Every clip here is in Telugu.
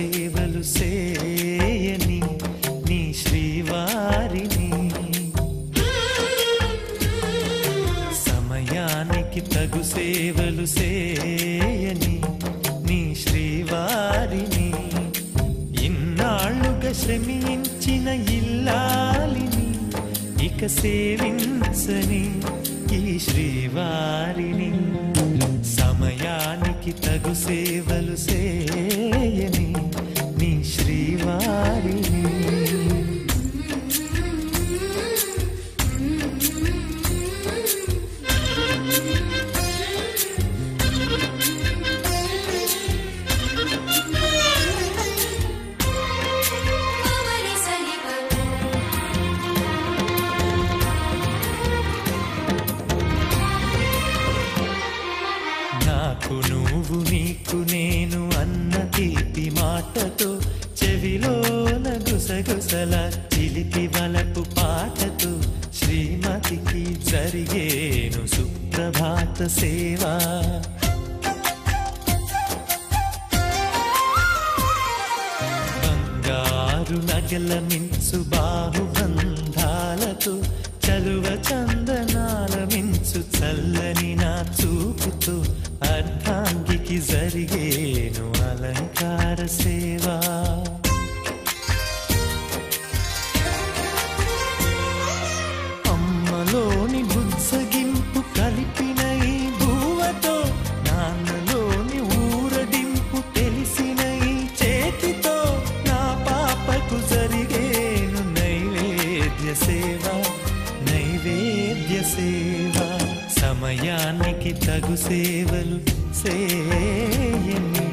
సేవలు సేయని నీ శ్రీవారిని, సమయానికి తగు సేవలు సేయని నీ శ్రీవారిని, ఇన్నాళ్ళుగా శ్రమించిన ఇల్లాలిని ఇక సేవించని ఈ శ్రీవారిని, సమయానికి తగు సేవలు సేయని నీ శ్రీవారిని. నాకు నువ్వు నీకు నేను అన్న తీపి మాటతో, చెవిలోన గుసగుసల చిలిపి వలపు పాటతో, శ్రీమతికి జరిగేను సుప్రభాత సేవా. బంగారు నగల మించు బాహుబంధాలతో, చలువ చందనాల మించు చల్లని నా చూపుతో, అర్ధాంగికి జరిగేను అలంకార సేవా. అమ్మలోని బుజ్జగింపు కలిపిన ఈ భూవతో, నాన్నలోని ఊరడింపు తెలిసిన ఈ చేతితో, నా పాపకు జరిగేను నైవేద్య సేవ, నైవేద్య సేవ. సమయానికి తగు సేవలు సేయని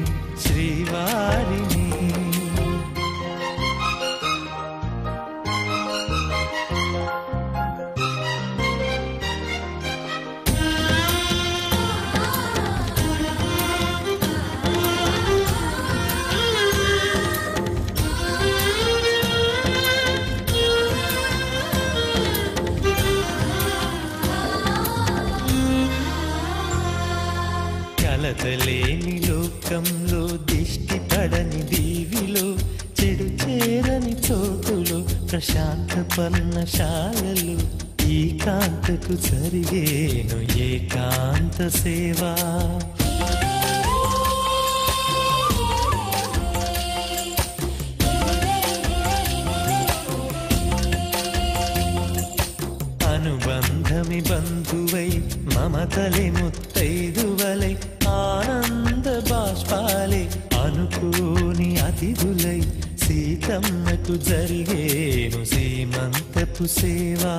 శ్రీవారిని. కలతలేని లోకంలో, దిష్టి పడని దీవిలో, చెడు చేరని చోటులో, ప్రశాంత పర్ణశాలలో, ఈ కాంతకు జరిగేను ఏకాంత సేవా. అనుబంధమి బంధువై, మమతలే ముత్తైదువలై, ఆనంద బాష్పాలే అనుకోని అతిథులై, సీతమ్మకు జరిగేను సీమంతపు సేవా.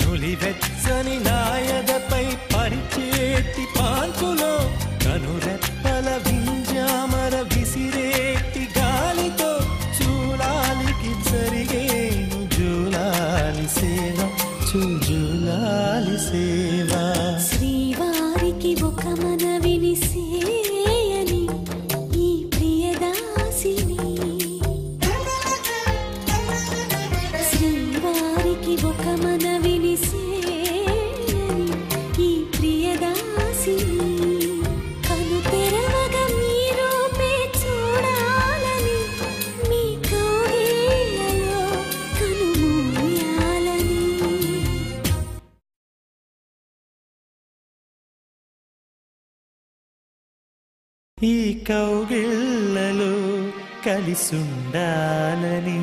నులివెచ్చని నాయదపై పరిచేటి పాన్పులో, కనురెప్పల వింజామర విసిరేటి గాలితో, చూలాలికి జరిగేను జూలాలి సేవ, జూలాలి సేవ. శ్రీవారికి ఒక మనవిని సేయని ఈ ప్రియదాసిని, శ్రీవారికి ఒక మనవిని సేయని ఈ ప్రియదాసిని, కను తెరవగా మీరు చూడాలని, మీ కౌగిళ్ళలో కనుమూయాలని. ఈ కౌగిళ్ళలో కలిసుండాలని.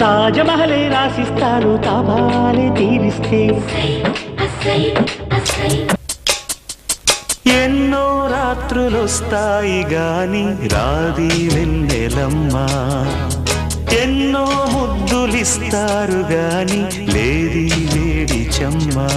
తాజ్మహలే రాసిస్తాను తాపాలే తీరిస్తే, ఎన్నో రాత్రులొస్తాయి గాని రాది వెన్నెలమ్మా, ఎన్నో ముద్దులిస్తారు గాని లేది వేడి చెమ్మా.